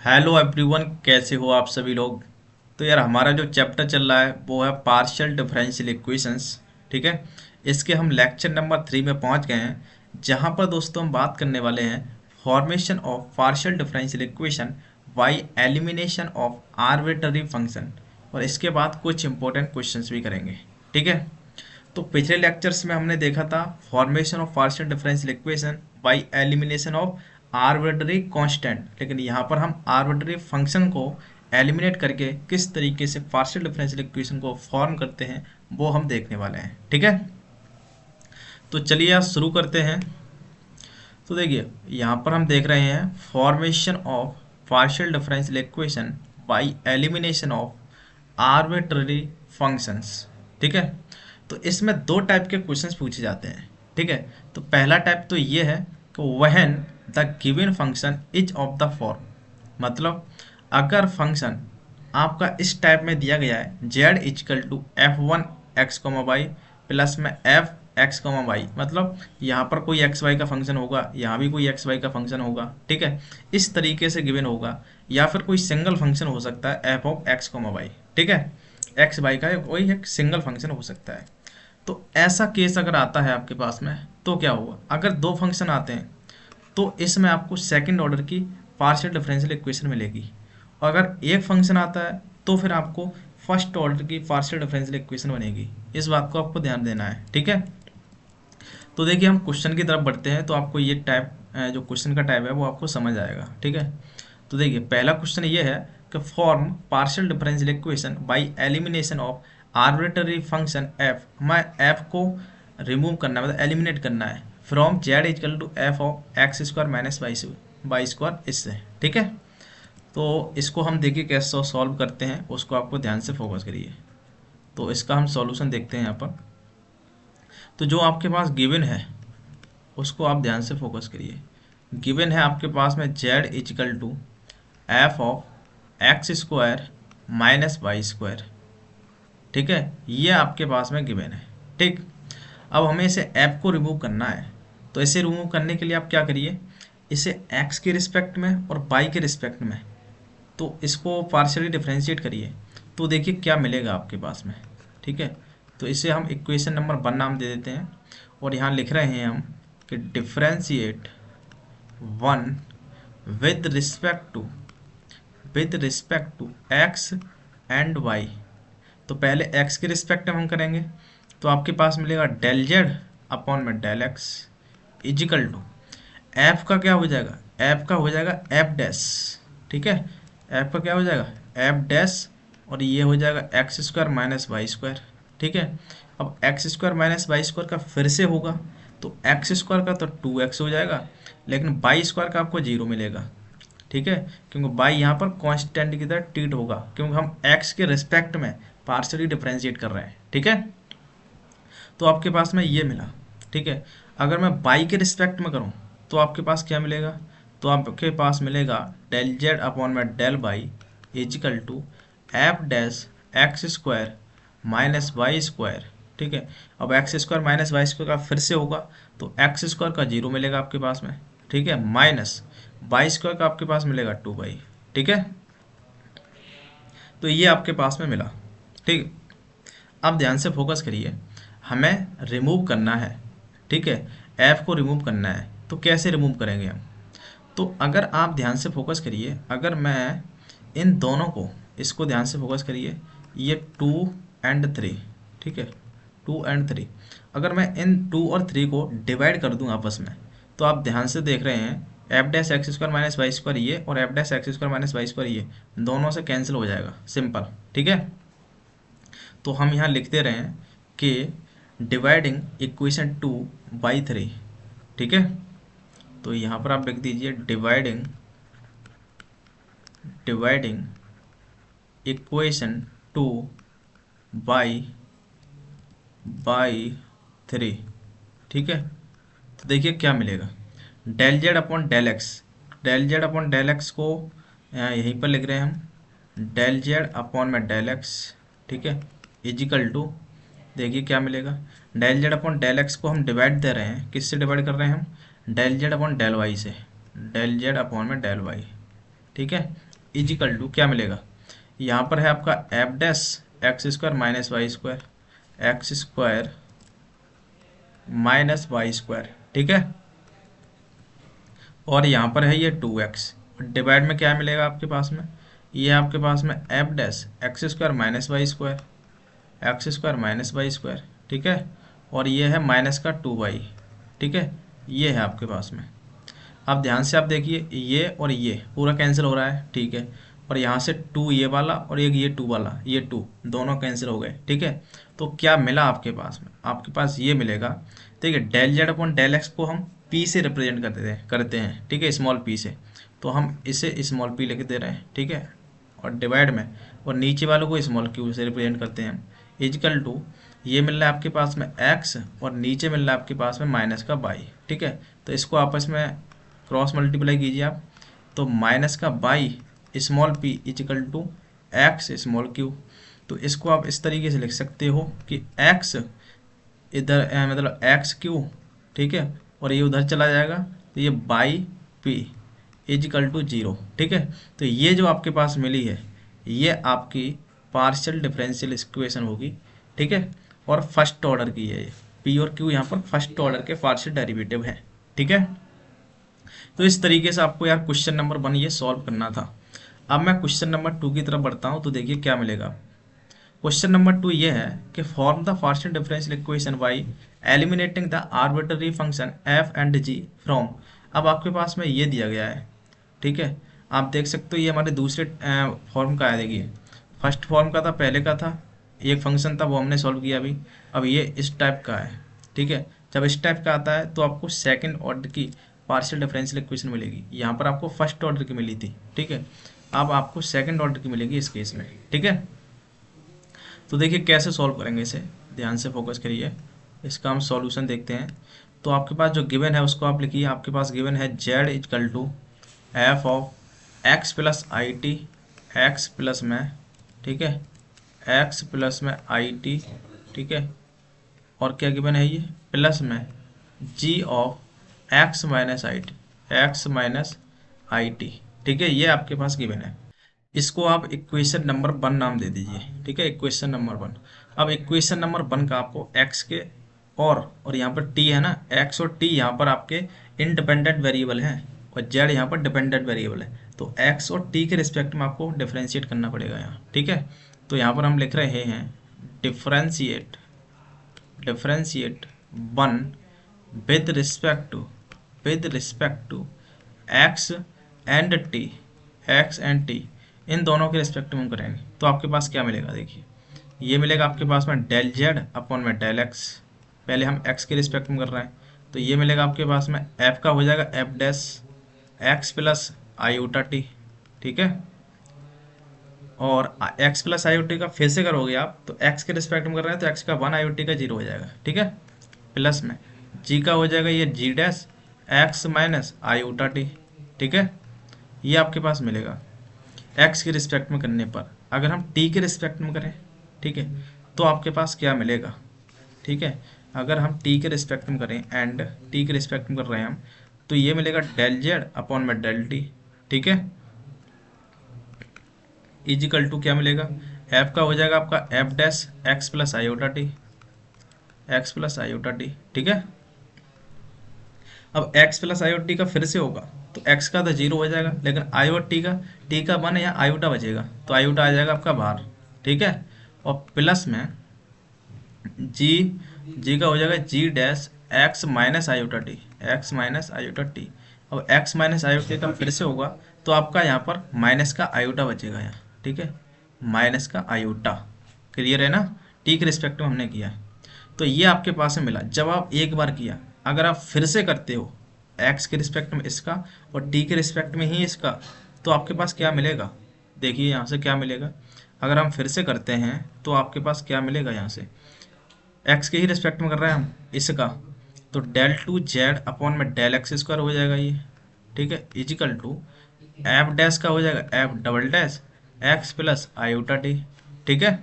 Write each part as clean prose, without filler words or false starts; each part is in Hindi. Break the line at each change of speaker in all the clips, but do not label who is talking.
हेलो एवरीवन, कैसे हो आप सभी लोग। तो यार हमारा जो चैप्टर चल रहा है वो है पार्शियल डिफरेंशियल इक्वेशंस। ठीक है। इसके हम लेक्चर नंबर 3 में पहुंच गए हैं, जहां पर दोस्तों हम बात करने वाले हैं formation of partial differential equation by elimination of arbitrary function. और इसके बाद कुछ इंपॉर्टेंट क्वेश्चंस भी करेंगे। ठीक है। तो पिछले लेक्चर्स में हमने देखा था formation of partial differential equation by elimination of arbitrary constant, लेकिन यहाँ पर हम आर्बिट्ररी फंक्शन को एलिमिनेट करके किस तरीके से पार्शियल डिफरेंशियल इक्वेशन को फॉर्म करते हैं वो हम देखने वाले हैं। ठीक है। तो चलिए आज शुरू करते हैं। तो देखिए यहाँ पर हम देख रहे हैं formation of partial differential equation by elimination of arbitrary functions. ठीक है। तो इसमें दो टाइप के क्वेश्चंस पूछे जाते हैं। ठीक है। तो पहला टाइप तो ये है कि when the given function is of the form, मतलब अगर फंक्शन आपका इस टाइप में दिया गया है z equal to f one x comma y plus में एफ एक्स कोमा वाई, मतलब यहाँ पर कोई एक्स वाई का फंक्शन होगा, यहाँ भी कोई एक्स वाई का फंक्शन होगा। ठीक है। इस तरीके से गिवन होगा, या फिर कोई सिंगल फंक्शन हो सकता है f of x comma y. ठीक है। एक्स वाई का कोई एक सिंगल फंक्शन हो सकता है। तो ऐसा केस अगर आता है आपके पास में तो क्या होगा, अगर दो फंक्शन आते हैं तो इसमें आपको सेकंड ऑर्डर की पार्शियल डिफरेंशियल इक्वेशन मिलेगी, और अगर एक फंक्शन आता है तो फिर आपको फर्स्ट ऑर्डर की पार्शियल डिफरेंशियल इक्वेशन बनेगी। इस बात को आपको ध्यान देना है। ठीक है। तो देखिए हम क्वेश्चन की तरफ बढ़ते हैं तो आपको ये टाइप जो क्वेश्चन का टाइप है वो आपको समझ आएगा। ठीक है। तो देखिए पहला क्वेश्चन ये है कि form partial differential equation by elimination of arbitrary function f. हमें एफ को रिमूव करना है, मतलब एलिमिनेट करना है from z equal to f of x square minus y square इससे। ठीक है। तो इसको हम देखिए कैसे सॉल्व करते हैं, उसको आपको ध्यान से फोकस करिए। तो इसका हम सॉल्यूशन देखते हैं यहाँ पर। तो जो आपके पास गिवन है उसको आप ध्यान से फोकस करिए। गिवन है आपके पास में z equal to f of x square minus y square. ठीक है। ये आपके पास में गिवन है। ठीक। अब हमें इसे एफ को रिमूव करना है, तो इसे रिमूव करने के लिए आप क्या करिए, इसे एक्स के रिस्पेक्ट में और वाई के रिस्पेक्ट में, तो इसको पार्शियली डिफरेंशिएट करिए तो देखिए क्या मिलेगा आपके पास में। ठीक है। तो इसे हम इक्वेशन नंबर 1 नाम दे देते हैं, और यहाँ लिख रहे हैं हम कि differentiate 1 with respect to x and y. तो पहले एक्स के रिस्पेक्ट में हम करेंगे, तो आपके पास मिलेगा डेल जेड अपॉन में del x equal to f का क्या हो जाएगा, एफ का हो जाएगा एफ डैश। ठीक है। एफ का क्या हो जाएगा एफ डैश, और ये हो जाएगा x square minus y square. ठीक है। अब x square minus y square का फिर से होगा, तो एक्स स्क्वायर का तो 2x हो जाएगा, लेकिन वाई स्क्वायर का आपको 0 मिलेगा। ठीक है। क्योंकि बाई यहाँ पर कांस्टेंट की तरह ट्रीट होगा, क्योंकि हम एक्स के रिस्पेक्ट में पार्शियली डिफरेंशिएट कर रहे हैं। ठीक है। तो आपके पास में ये मिला। ठीक है। अगर मैं बाई के रिस्पेक्ट में करूँ तो आपके पास क्या मिलेगा, तो आपके पास मिलेगा डेल जेड अपॉन में del y equal to f dash x square minus y square. ठीक है। अब x square minus y square का फिर से होगा, तो एक्स स्क्वायर का 0 मिलेगा आपके पास में। ठीक है। माइनस वाई स्क्वायर का आपके पास मिलेगा 2y। ठीक है। तो ये आपके पास में मिला। ठीक। अब ध्यान से फोकस करिए, हमें रिमूव करना है। ठीक है। एफ को रिमूव करना है, तो कैसे रिमूव करेंगे हम, तो अगर आप ध्यान से फोकस करिए, अगर मैं इन दोनों को, इसको ध्यान से फोकस करिए, ये 2 एंड 3। ठीक है। 2 एंड 3, अगर मैं इन 2 और 3 को डिवाइड कर दूं आपस में, तो आप ध्यान से देख रहे हैं f dash x square minus y square ये और f dash x square minus y square ये दोनों से कैंसिल हो जाएगा, सिंपल। ठीक है। तो हम यहाँ लिखते रहे हैं कि डिवाइडिंग इक्वेशन 2 बाई 3। ठीक है। तो यहाँ पर आप लिख दीजिए डिवाइडिंग इक्वेशन 2 बाई 3। ठीक है। तो देखिए क्या मिलेगा, del z upon del x, del z upon del x को यहीं पर लिख रहे हैं हम, डेल जेड अपॉन में डेल एक्स। ठीक है। इजिकल टू देखिए क्या मिलेगा, del z upon del x को हम डिवाइड दे रहे हैं, किससे डिवाइड कर रहे हैं हम, del z upon del y से, डेल जेड अपॉन में डेल वाई। ठीक है। इजिकल टू क्या मिलेगा, यहाँ पर है आपका f dash x square minus y square, x square minus y square, ठीक है। और यहाँ पर है ये 2x, डिवाइड में क्या मिलेगा आपके पास में, ये आपके पास में f dash x square minus y square, x square minus y square, ठीक है। और ये है माइनस का 2y, ठीक है। ये है आपके पास में। अब ध्यान से आप देखिए, ये और ये पूरा कैंसिल हो रहा है, ठीक है। और यहाँ से 2 ये वाला और एक ये 2 वाला, ये 2 दोनों कैंसिल हो गए, ठीक है। तो क्या मिला आपके पास में, आपके पास ये मिलेगा, ठीक है। Del z upon del x को हम पी से रिप्रेजेंट करते हैं, ठीक है, स्मॉल पी से। तो हम इसे स्मॉल पी लिख दे रहे हैं, ठीक है। और डिवाइड में, और नीचे वालों को स्मॉल क्यू से रिप्रेजेंट करते हैं हम, इजिकल टू ये मिल रहा है आपके पास में x और नीचे मिल रहा है आपके पास में माइनस का बाई, ठीक है। तो इसको आपस में क्रॉस मल्टीप्लाई कीजिए आप, तो माइनस का y small p equal to x small q. तो इसको आप इस तरीके से लिख सकते हो कि x इधर मतलब एक्स क्यू, ठीक है, और ये उधर चला जाएगा, तो ये बाई पी इजिकल टू 0, ठीक है। तो ये जो आपके पास मिली है, ये आपकी पार्शियल डिफरेंशियल इक्वेशन होगी, ठीक है। और फर्स्ट ऑर्डर की है ये, पी और क्यू यहाँ पर फर्स्ट ऑर्डर के पार्शियल डेरिवेटिव है, ठीक है। तो इस तरीके से आपको यार क्वेश्चन नंबर 1 ये सॉल्व करना था। अब मैं क्वेश्चन नंबर 2 की तरफ बढ़ता हूँ, तो देखिए क्या मिलेगा। क्वेश्चन नंबर 2 ये है कि form the partial differential equation by eliminating the arbitrary function f and g from. अब आपके पास में ये दिया गया है, ठीक है। आप देख सकते हो ये हमारे दूसरे फॉर्म का है, देखिए फर्स्ट फॉर्म का था, पहले का था, एक फंक्शन था वो हमने सॉल्व किया अभी। अब ये इस टाइप का है, ठीक है। जब इस टाइप का आता है तो आपको सेकंड ऑर्डर की पार्शियल डिफरेंशियल इक्वेशन मिलेगी। यहाँ पर आपको फर्स्ट ऑर्डर की मिली थी, ठीक है। अब आपको सेकंड ऑर्डर की मिलेगी इस केस में, ठीक है। तो देखिए कैसे सॉल्व करेंगे इसे, ध्यान से फोकस करिए, इसका हम सॉल्यूशन देखते हैं। तो आपके पास जो गिवन है उसको आप लिखिए। आपके पास गिवन है z equal to f of x plus i t, x plus में, ठीक है, एक्स प्लस में आई टी, ठीक है। और क्या गिवन है ये, प्लस में g of x minus i t, x minus i t, ठीक है। ये आपके पास गिवन है। इसको आप इक्वेशन नंबर 1 नाम दे दीजिए, ठीक है, इक्वेशन नंबर 1। अब इक्वेशन नंबर 1 का आपको x के और यहाँ पर t है ना, x और t यहाँ पर आपके इंडिपेंडेंट वेरिएबल हैं और z यहाँ पर डिपेंडेंट वेरिएबल है। तो x और t के रिस्पेक्ट में आपको डिफरेंशिएट करना पड़ेगा यहाँ, ठीक है। तो यहाँ पर हम लिख रहे हैं differentiate differentiate 1 with respect to x and t, x and t इन दोनों के रिस्पेक्ट में हम करेंगे। तो आपके पास क्या मिलेगा, देखिए ये मिलेगा आपके पास में डेल जेड अपॉन में डेल एक्स, पहले हम एक्स के रिस्पेक्ट में कर रहे हैं। तो ये मिलेगा आपके पास में एफ का हो जाएगा F dash x plus iota t, ठीक है। और एक्स प्लस आईओटी का फिर से करोगे आप, तो एक्स के रिस्पेक्ट में कर रहे हैं तो एक्स का 1 आईओटी का 0 हो जाएगा, ठीक है। प्लस में जी का हो जाएगा ये g dash x minus iota t, ठीक है। ये आपके पास मिलेगा x के रिस्पेक्ट में करने पर। अगर हम t के रिस्पेक्ट में करें, ठीक है, तो आपके पास क्या मिलेगा, ठीक है। अगर हम t के रिस्पेक्ट में करें एंड t के रिस्पेक्ट में कर रहे हैं हम, तो ये मिलेगा डेल जेड अपॉन में डेल टी, ठीक है। इजिकल टू क्या मिलेगा, f का हो जाएगा आपका f dash x plus iota T, x plus iota t, ठीक है। अब x प्लस आईओटी का फिर से होगा तो x का तो 0 हो जाएगा, लेकिन आई और टी का 1 या आयोटा बचेगा, तो आयोटा आ जाएगा आपका बाहर, ठीक है। और प्लस में जी का हो जाएगा जी dash x minus iota t, x minus iota T. अब x माइनस आयोटा का फिर से होगा तो आपका यहाँ पर माइनस का आयोटा बचेगा यहाँ, ठीक है, माइनस का आयोटा। क्लियर है ना, t के रिस्पेक्ट में हमने किया है। तो ये आपके पास में मिला। जब आप एक बार किया, अगर आप फिर से करते हो x के रिस्पेक्ट में इसका और t के रिस्पेक्ट में ही इसका, तो आपके पास क्या मिलेगा, देखिए यहाँ से क्या मिलेगा। अगर हम फिर से करते हैं तो आपके पास क्या मिलेगा, यहाँ से x के ही रिस्पेक्ट में कर रहे हैं हम इसका, तो डेल टू जेड अपॉन में डेल एक्स स्क्वायर हो जाएगा ये, ठीक है। इजिकल टू एफ डैश का हो जाएगा f double dash x plus iota t, ठीक है।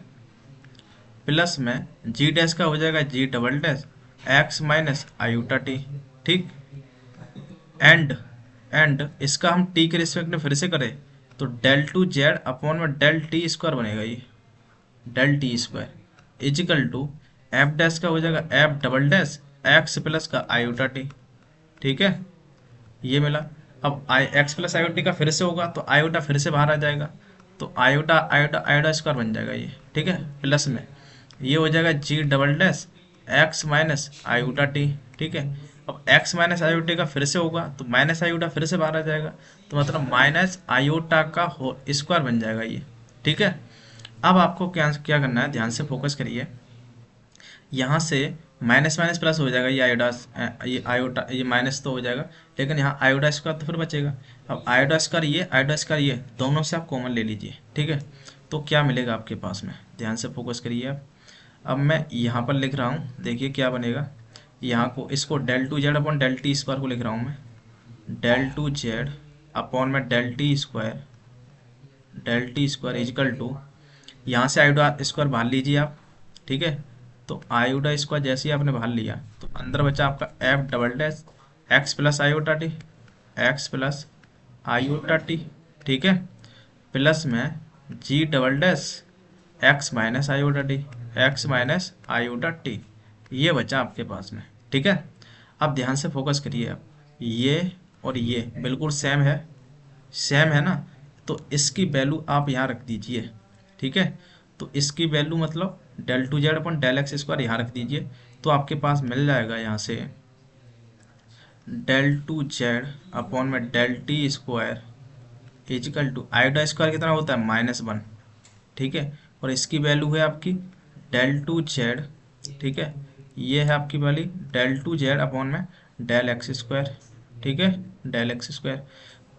प्लस में जी डैश का हो जाएगा g double dash x minus iota t, ठीक। एंड इसका हम टी के रिस्पेक्ट में फिर से करें तो डेल टू जेड अपॉन में डेल टी स्क्वायर बनेगा ये, del t square equal to f dash का हो जाएगा f double dash x plus का आयोटा टी। ठीक है, ये मिला। अब आई एक्स प्लस आयोटा का फिर से होगा तो आयोटा फिर से बाहर आ जाएगा, तो आयोटा आयोटा आयोटा स्क्वायर बन जाएगा ये। ठीक है, प्लस में ये हो जाएगा g double dash x minus iota t. ठीक है, अब एक्स माइनस आयोटा का फिर से होगा तो माइनस आयोटा फिर से बाहर आ जाएगा, तो मतलब माइनस आयोटा का हो स्क्वायर बन जाएगा ये। ठीक है, अब आपको क्या क्या करना है, ध्यान से फोकस करिए। यहाँ से माइनस माइनस प्लस हो जाएगा, ये आयोडा ये आयोटा ये माइनस तो हो जाएगा, लेकिन यहाँ आयोडा स्क्वायर तो फिर बचेगा। अब आयोडा स्क्वायर ये आयोडा स्क्वायर ये दोनों से आप कॉमन ले लीजिए। ठीक है, तो क्या मिलेगा आपके पास में, ध्यान से फोकस करिए आप। अब मैं यहाँ पर लिख रहा हूँ, देखिए क्या बनेगा। यहाँ को इसको del two z upon del t square को लिख रहा हूँ मैं, डेल टू जेड अपॉन में del t square equal to, यहाँ से आयोडा स्क्वायर बाहर लीजिए आप। ठीक है, तो आयोडा स्क्वायर जैसे ही आपने बाहर लिया तो अंदर बचा आपका f double dash x plus iota t, x plus iota t. ठीक है, प्लस में g double dash x minus iota t, x minus iota t, ये बचा आपके पास में। ठीक है, अब ध्यान से फोकस करिए आप, ये और ये बिल्कुल सेम है, सेम है ना, तो इसकी वैल्यू आप यहाँ रख दीजिए। ठीक है, तो इसकी वैल्यू मतलब डेल टू जेड अपन डेल एक्स स्क्वायर यहाँ रख दीजिए, तो आपके पास मिल जाएगा यहाँ से डेल टू जेड अपॉन में del t square equal to iota square कितना होता है -1। ठीक है, और इसकी वैल्यू है आपकी डेल टू जेड। ठीक है, ये है आपकी वाली डेल टू जेड अपॉन में डेल एक्स स्क्वायर। ठीक है, डेल एक्स स्क्वायर।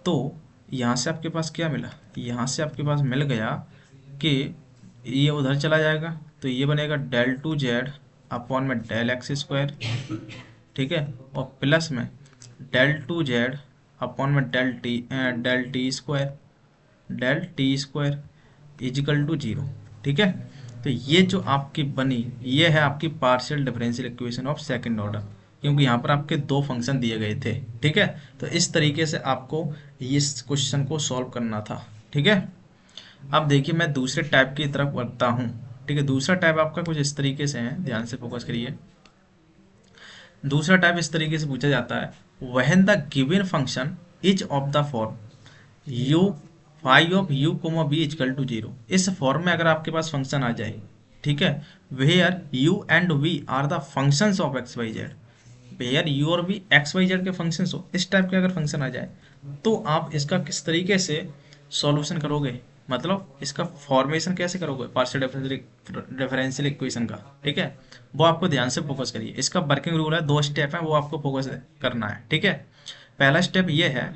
तो यहाँ से आपके पास क्या मिला, यहाँ से आपके पास मिल गया कि ये उधर चला जाएगा, तो ये बनेगा डेल टू जेड अपॉन में डेल एक्स स्क्वायर। ठीक है, और प्लस में डेल टू जेड अपॉन में del t square equal to 0। ठीक है, तो ये जो आपकी बनी ये है आपकी partial differential equation of second order, क्योंकि यहाँ पर आपके दो फंक्शन दिए गए थे। ठीक है, तो इस तरीके से आपको इस क्वेश्चन को सॉल्व करना था। ठीक है, अब देखिए मैं दूसरे टाइप की तरफ बढ़ता हूँ। ठीक है, दूसरा टाइप आपका कुछ इस तरीके से है, ध्यान से फोकस करिए। दूसरा टाइप इस तरीके से पूछा जाता है, when the given function is of the form u phi of u comma B equal to 0। इस फॉर्म में अगर आपके पास फंक्शन आ जाए, ठीक है, where u and v are the functions of x y z, where u और वी एक्स वाई जेड के फंक्शंस हो, इस टाइप के अगर फंक्शन आ जाए तो आप इसका किस तरीके से सॉल्यूशन करोगे, मतलब इसका फॉर्मेशन कैसे करोगे पार्शियल डिफरेंशियल इक्वेशन का। ठीक है, वो आपको ध्यान से फोकस करिए। इसका वर्किंग रूल है, दो स्टेप है, वो आपको फोकस करना है। ठीक है, पहला स्टेप ये है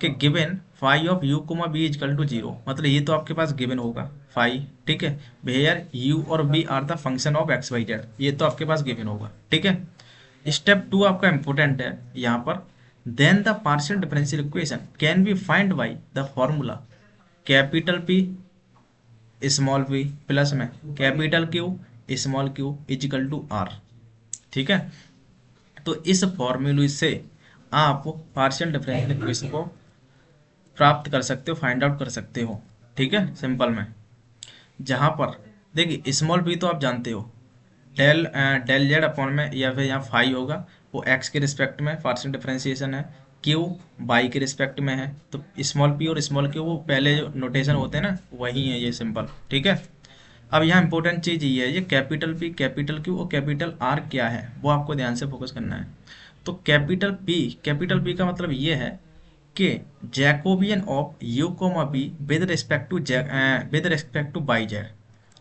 कि given phi of u comma B equal to 0, मतलब ये तो आपके पास गिवन होगा फाई। ठीक है, वेयर यू और v are the function of x y z, ये तो आपके पास गिवन होगा। ठीक है, स्टेप 2 आपका इंपॉर्टेंट है यहाँ पर, then the partial differential equation can be find by the formula capital P small p plus में capital Q small q equal to R. ठीक है, तो इस फॉर्मूले से आप पार्शियल डिफरेंशियल इक्वेशन को प्राप्त कर सकते हो, फाइंड आउट कर सकते हो। ठीक है, सिंपल में जहां पर देखिए स्मॉल पी तो आप जानते हो, डेल जेड अपॉन में या फिर यहाँ फाई होगा, वो एक्स के रिस्पेक्ट में पार्शियल डिफरेंशिएशन है, क्यू बाई के रिस्पेक्ट में है, तो स्मॉल पी और स्मॉल क्यू वो पहले जो नोटेशन होते हैं ना वही है ये, सिंपल। ठीक है, अब यहाँ इंपॉर्टेंट चीज़ ये है, ये कैपिटल पी कैपिटल क्यू और कैपिटल आर क्या है वो आपको ध्यान से फोकस करना है। तो कैपिटल पी का मतलब ये है कि Jacobian of u comma v with respect to y z.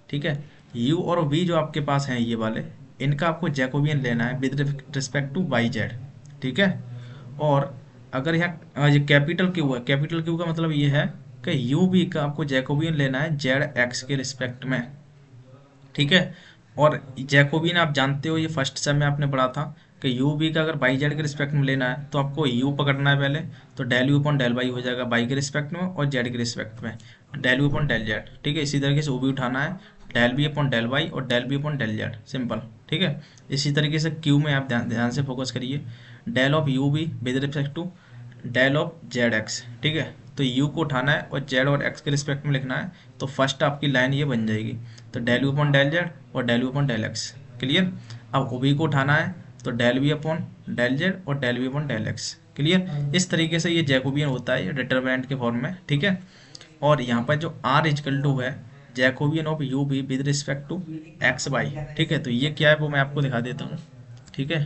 ठीक है, यू और वी जो आपके पास हैं ये वाले, इनका आपको जैकोबियन लेना है with respect to y z. ठीक है, और अगर यहाँ ये कैपिटल क्यू है, कैपिटल क्यू का मतलब ये है कि यू वी का आपको जैकोबियन लेना है जेड एक्स के रिस्पेक्ट में। ठीक है, और जैकोबियन आप जानते हो, ये फर्स्ट सेम में आपने पढ़ा था कि यू बी का अगर बाई जेड के रिस्पेक्ट में लेना है तो आपको यू पकड़ना है पहले, तो del u upon del y हो जाएगा बाई के रिस्पेक्ट में और जेड के रिस्पेक्ट में del u upon del z. ठीक है, इसी तरीके से वो भी उठाना है, del B upon del by और del B upon del z, simple. ठीक है, इसी तरीके से क्यू में आप ध्यान से फोकस करिए, del of u v with respect to del of z x. ठीक है, तो यू को उठाना है और जेड और एक्स के रिस्पेक्ट में लिखना है। तो फर्स्ट आपकी लाइन ये बन जाएगी, तो del u upon del z और del u upon del x. Clear. अब ओ बी को उठाना है, तो del v upon del z और del v upon del x. Clear. इस तरीके से ये जैकोबियन होता है, ये डिटरमिनेंट के फॉर्म में। ठीक है। और यहाँ पर जो आर इजकल टू है Jacobian of u v with respect to x y. ठीक है। तो ये क्या है वो मैं आपको दिखा देता हूँ। ठीक है।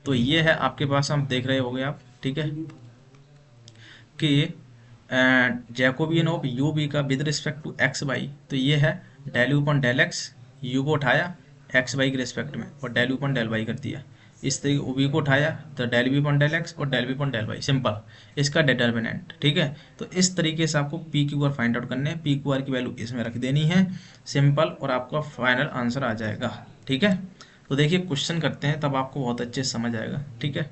तो ये है आपके पास, हम देख रहे होंगे आप। ठीक है कि जैकोबियन ऑफ यू बी का with respect to x y, तो ये है del u upon del x, u को उठाया एक्स वाई के रिस्पेक्ट में और del u upon del y कर दिया। इस तरीके ओ बी को उठाया तो del v upon del x और del v upon del y, simple इसका डिटर्मिनेंट। ठीक है। तो इस तरीके से आपको p q r find out करने हैं, पी क्यू आर की वैल्यू इसमें रख देनी है, सिंपल, और आपका फाइनल आंसर आ जाएगा। ठीक है। तो देखिए क्वेश्चन करते हैं, तब आपको बहुत अच्छे से समझ आएगा। ठीक है।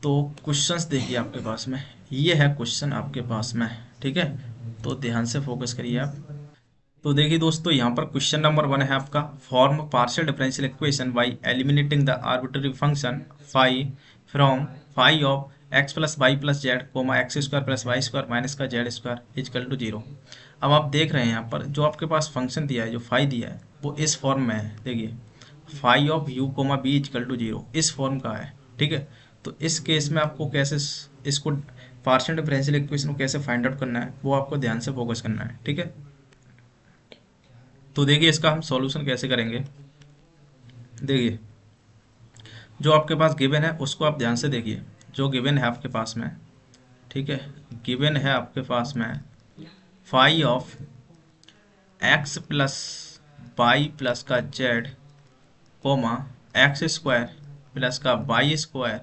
तो क्वेश्चंस देखिए आपके पास में, ये है क्वेश्चन आपके पास में। ठीक है। तो ध्यान से फोकस करिए आप। तो देखिए दोस्तों, यहाँ पर क्वेश्चन नंबर 1 है आपका, form partial differential equation by eliminating the arbitrary function phi from phi of x plus y plus z comma x square plus y square minus का जेड स्क्वायर इजकल टू 0। अब आप देख रहे हैं यहाँ पर जो आपके पास फंक्शन दिया है, जो फाई दिया है, वो इस फॉर्म में है। देखिए phi of u comma B equal to 0 इस फॉर्म का है। ठीक है। तो इस केस में आपको कैसे इसको पार्शियल डिफरेंशियल इक्वेशन को कैसे फाइंड आउट करना है, वो आपको ध्यान से फोकस करना है। ठीक है। तो देखिए इसका हम सॉल्यूशन कैसे करेंगे। देखिए जो आपके पास गिवन है उसको आप ध्यान से देखिए, जो गिवन है आपके पास में। ठीक है। गिवन है आपके पास में phi of x plus y plus का z comma x square plus का वाई स्क्वायर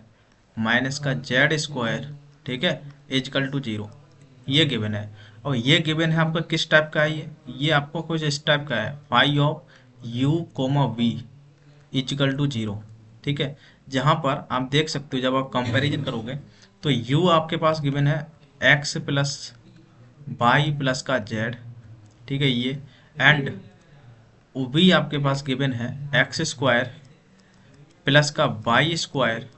माइनस का जेड स्क्वायर, ठीक है, इजकल टू 0। ये गिवन है। और ये गिवन है आपका किस टाइप का है, ये आपको कुछ इस टाइप का है, phi of u comma v equal to 0। ठीक है। जहाँ पर आप देख सकते हो जब आप कंपैरिजन करोगे तो u आपके पास गिवन है x प्लस वाई प्लस का z। ठीक है। ये एंड v आपके पास गिवन है एक्स स्क्वायर प्लस का वाई स्क्वायर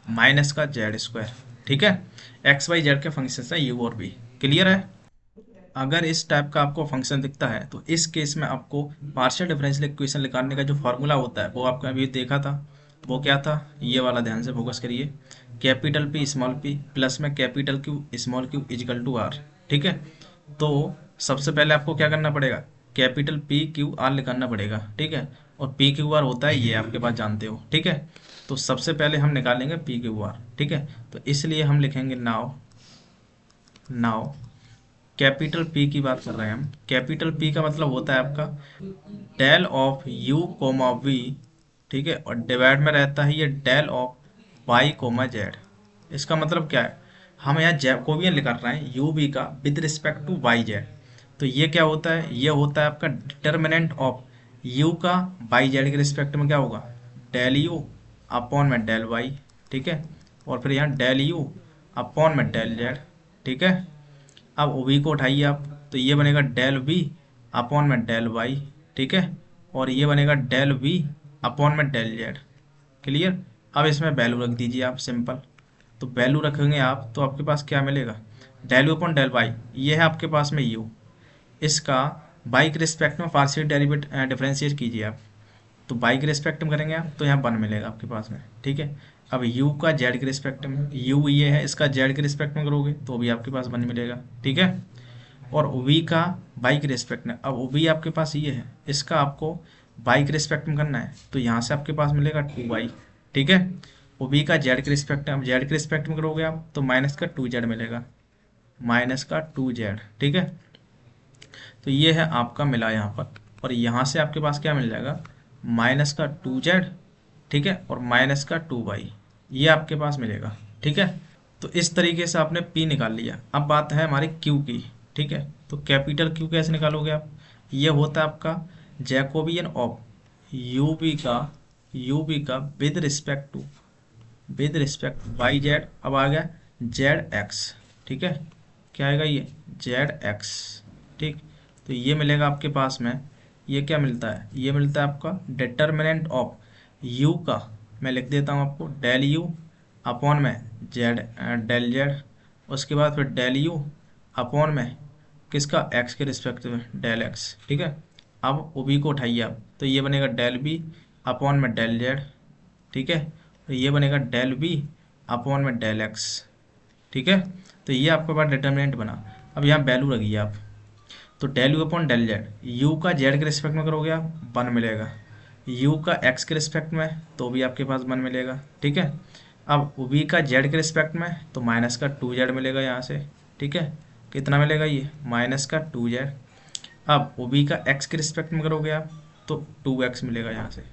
माइनस का जेड स्क्वायर। ठीक है। एक्स वाई जेड के फंक्शन है u और v। क्लियर है। अगर इस टाइप का आपको फंक्शन दिखता है तो इस केस में आपको पार्शियल डिफरेंशियल इक्वेशन निकालने का जो फार्मूला होता है वो आपने अभी देखा था। वो क्या था, ये वाला, ध्यान से फोकस करिए। Capital P small p plus में capital Q small q equal to R. ठीक है। तो सबसे पहले आपको क्या करना पड़ेगा, कैपिटल पी क्यू आर निकालना पड़ेगा। ठीक है। और पी क्यू आर होता है ये, आपके पास जानते हो। ठीक है। तो सबसे पहले हम निकालेंगे पी क्यू आर। ठीक है। तो इसलिए हम लिखेंगे नाउ कैपिटल पी की बात कर रहे हैं हम। कैपिटल पी का मतलब होता है आपका del of u comma v. ठीक है। और डिवाइड में रहता है ये del of y comma z. इसका मतलब क्या है, हम यहाँ जैकोबियन लिख रहे हैं यू बी का with respect to y z. तो ये क्या होता है, ये होता है आपका डिटर्मिनेंट ऑफ यू का वाई जेड के रिस्पेक्ट में क्या होगा, डेल यू अपॉन में डेल वाई। ठीक है। और फिर यहाँ डेल यू अपॉन में डेल जेड। ठीक है। अब ओ वी को उठाइए आप, तो ये बनेगा डेल वी अपॉन में डेल वाई। ठीक है। और ये बनेगा डेल वी अपॉन में डेल जेड। क्लियर। अब इसमें वैल्यू रख दीजिए आप, सिंपल। तो वैल्यू रखेंगे आप तो आपके पास क्या मिलेगा, del u upon del y, ये है आपके पास में यू। इसका वाई के रिस्पेक्ट में पार्शियल डेरिवेटिव डिफरेंशिएट कीजिए आप, तो वाई के रिस्पेक्ट में करेंगे आप तो यहाँ 1 मिलेगा आपके पास में। ठीक है। अब u का z के रिस्पेक्ट में, u ये है, इसका z के रिस्पेक्ट में करोगे तो भी आपके पास 1 मिलेगा। ठीक है। और v का y के रिस्पेक्ट में, अब v आपके पास ये है, इसका आपको y के रिस्पेक्ट में करना है तो यहाँ से आपके पास मिलेगा 2y। ठीक है। और v का z के रिस्पेक्ट में, अब z के रिस्पेक्ट में करोगे आप तो माइनस का 2z मिलेगा, माइनस का 2z। ठीक है। तो ये है आपका मिला यहाँ पर, और यहाँ से आपके पास क्या मिल जाएगा, माइनस का 2z। ठीक है। और माइनस का 2y, ये आपके पास मिलेगा। ठीक है। तो इस तरीके से आपने P निकाल लिया। अब बात है हमारी Q की। ठीक है। तो कैपिटल Q कैसे निकालोगे आप, ये होता है आपका जैकोबियन ऑफ यू बी का विद रिस्पेक्ट वाई जेड। अब आ गया जेड एक्स। ठीक है। क्या आएगा ये, जेड एक्स। ठीक। तो ये मिलेगा आपके पास में, ये क्या मिलता है, ये मिलता है आपका डिटर्मिनेंट ऑफ यू का, मैं लिख देता हूँ आपको, डेल यू अपॉन में जेड डेल जेड उसके बाद फिर डेल यू अपॉन में किसका, एक्स के रिस्पेक्ट में डेल एक्स, ठीक है। अब ओ बी को उठाइए आप, तो ये बनेगा डेल बी अपॉन में डेल जेड, ठीक है। तो ये बनेगा डेल बी अपॉन में डेल एक्स, ठीक है। तो ये आपके पास डिटर्मिनेंट बना। अब यहाँ वैल्यू रखिए आप, तो del u upon del z, u का जेड के रिस्पेक्ट में करोगे आप 1 मिलेगा, यू का एक्स के रिस्पेक्ट में तो भी आपके पास 1 मिलेगा, ठीक है। अब वी का जेड के रिस्पेक्ट में तो माइनस का 2z मिलेगा यहाँ से, ठीक है। कितना मिलेगा ये, माइनस का 2z। अब ओ बी का एक्स के रिस्पेक्ट में करोगे आप तो 2x मिलेगा यहाँ से,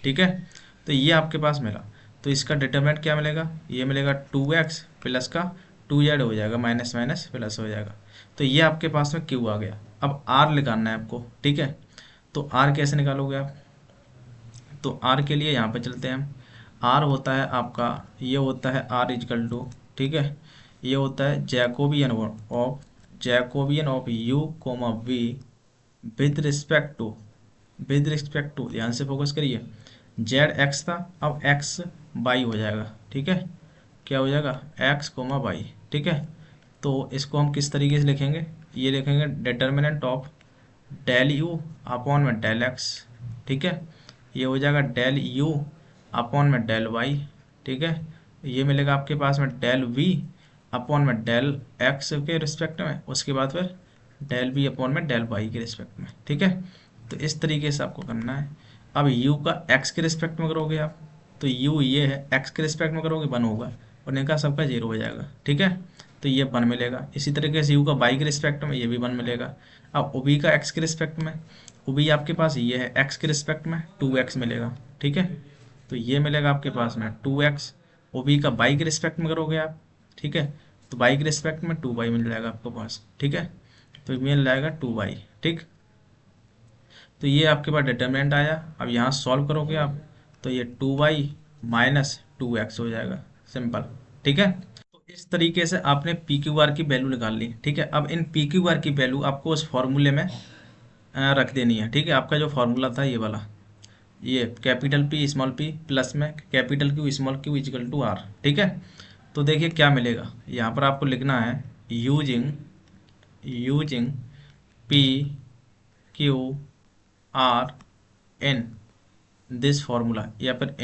ठीक है। तो ये आपके पास मिला। तो इसका डिटरमिनेंट क्या मिलेगा, ये मिलेगा 2x प्लस का 2z हो जाएगा, माइनस माइनस प्लस हो जाएगा। तो ये आपके पास में क्यू आ गया। अब r निकालना है आपको, ठीक है। तो r कैसे निकालोगे आप, तो r के लिए यहाँ पे चलते हैं हम। r होता है आपका, ये होता है r इजकल टू, ठीक है, ये होता है Jacobian of u comma v with respect to ध्यान से फोकस करिए, जेड एक्स था, अब एक्स वाई हो जाएगा, ठीक है। क्या हो जाएगा, एक्स कोमा वाई, ठीक है। तो इसको हम किस तरीके से लिखेंगे, ये लिखेंगे determinant of del u upon में डेल एक्स, ठीक है। ये हो जाएगा डेल यू अपॉन में डेल वाई, ठीक है। ये मिलेगा आपके पास में डेल वी अपॉन में डेल एक्स के रिस्पेक्ट में, उसके बाद फिर डेल बी अपॉन में डेल वाई के रिस्पेक्ट में, ठीक है। तो इस तरीके से आपको करना है। अब u का x के रिस्पेक्ट में करोगे आप, तो u ये है, x के रिस्पेक्ट में करोगे 1 होगा और इनका सबका 0 हो जाएगा, ठीक है। तो ये 1 मिलेगा। इसी तरीके से u का y के रिस्पेक्ट में ये भी 1 मिलेगा। अब ओ बी का x के रिस्पेक्ट में, ओ बी आपके पास ये है, x के रिस्पेक्ट में 2x मिलेगा, ठीक है। तो ये मिलेगा आपके पास में 2x। ओ बी का y के रिस्पेक्ट में करोगे आप, ठीक है, तो y के रिस्पेक्ट में 2y मिल जाएगा आपके पास, ठीक है। तो मिल जाएगा 2y, ठीक। तो ये आपके पास डिटरमिनेंट आया। अब यहाँ सॉल्व करोगे आप तो ये 2y माइनस 2x हो जाएगा, सिंपल, ठीक है। तो इस तरीके से आपने पी क्यू आर की वैल्यू निकाल ली, ठीक है। अब इन पी क्यू आर की वैल्यू आपको उस फॉर्मूले में रख देनी है, ठीक है। आपका जो फॉर्मूला था ये वाला, ये capital P small p plus में capital Q small q equal to R, ठीक है। तो देखिए क्या मिलेगा, यहाँ पर आपको लिखना है using p q r in this formula, या फिर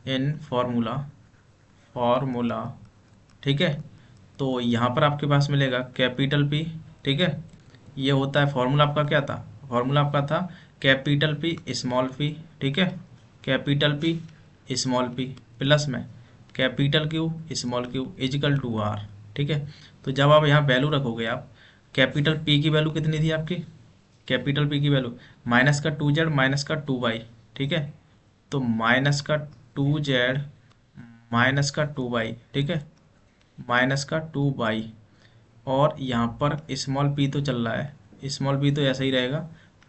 इन फार्मूला, ठीक है। तो यहाँ पर आपके पास मिलेगा कैपिटल पी, ठीक है। ये होता है फॉर्मूला आपका, क्या था फॉर्मूला आपका था कैपिटल पी स्मॉल पी, ठीक है, capital P small p plus में capital Q small q equal to R, ठीक है। तो जब आप यहाँ वैल्यू रखोगे आप, कैपिटल पी की वैल्यू कितनी थी आपकी, कैपिटल पी की वैल्यू माइनस का 2z माइनस का 2y, ठीक है। तो माइनस का 2z माइनस का 2y, ठीक है, माइनस का 2y। और यहाँ पर स्मॉल p तो चल रहा है, स्मॉल p तो ऐसा ही रहेगा,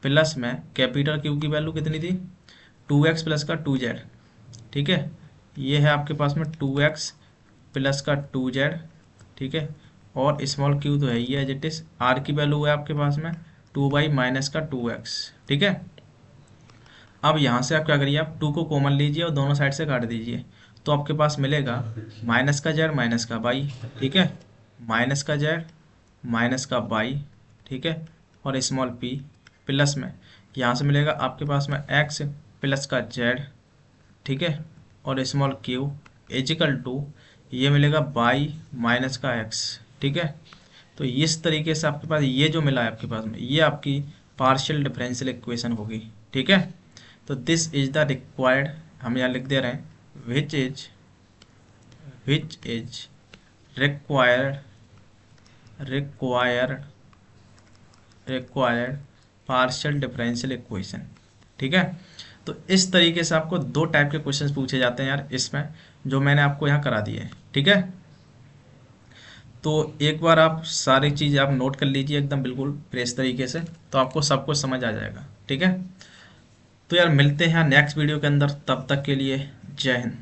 प्लस में कैपिटल क्यू की वैल्यू कितनी थी 2x प्लस का 2z, ठीक है। ये है आपके पास में 2x प्लस का 2z, ठीक है। और स्मॉल क्यू तो है ही है, एज इट इज। आर की वैल्यू है आपके पास में 2y माइनस का 2x, ठीक है। अब यहाँ से आप क्या करिए, आप 2 को कॉमन लीजिए और दोनों साइड से काट दीजिए, तो आपके पास मिलेगा माइनस का जेड माइनस का बाई, ठीक है, माइनस का जेड माइनस का बाई, ठीक है। और स्मॉल पी प्लस में यहाँ से मिलेगा आपके पास में एक्स प्लस का जेड, ठीक है, और स्मॉल क्यू इजिकल टू ये मिलेगा बाई माइनस का एक्स, ठीक है। तो इस तरीके से आपके पास ये जो मिला है आपके पास में, ये आपकी पार्शियल डिफरेंशियल इक्वेशन होगी, ठीक है। तो दिस इज द रिक्वायर्ड, हम यहाँ लिख दे रहे हैं which is required partial differential equation, ठीक है। तो इस तरीके से आपको 2 टाइप के क्वेश्चंस पूछे जाते हैं यार इसमें, जो मैंने आपको यहाँ करा दिए हैं, ठीक है। तो एक बार आप सारी चीज़ आप नोट कर लीजिए एकदम बिल्कुल फ्रेश तरीके से, तो आपको सब कुछ समझ आ जाएगा, ठीक है। तो यार मिलते हैं नेक्स्ट वीडियो के अंदर, तब तक के लिए जय हिंद।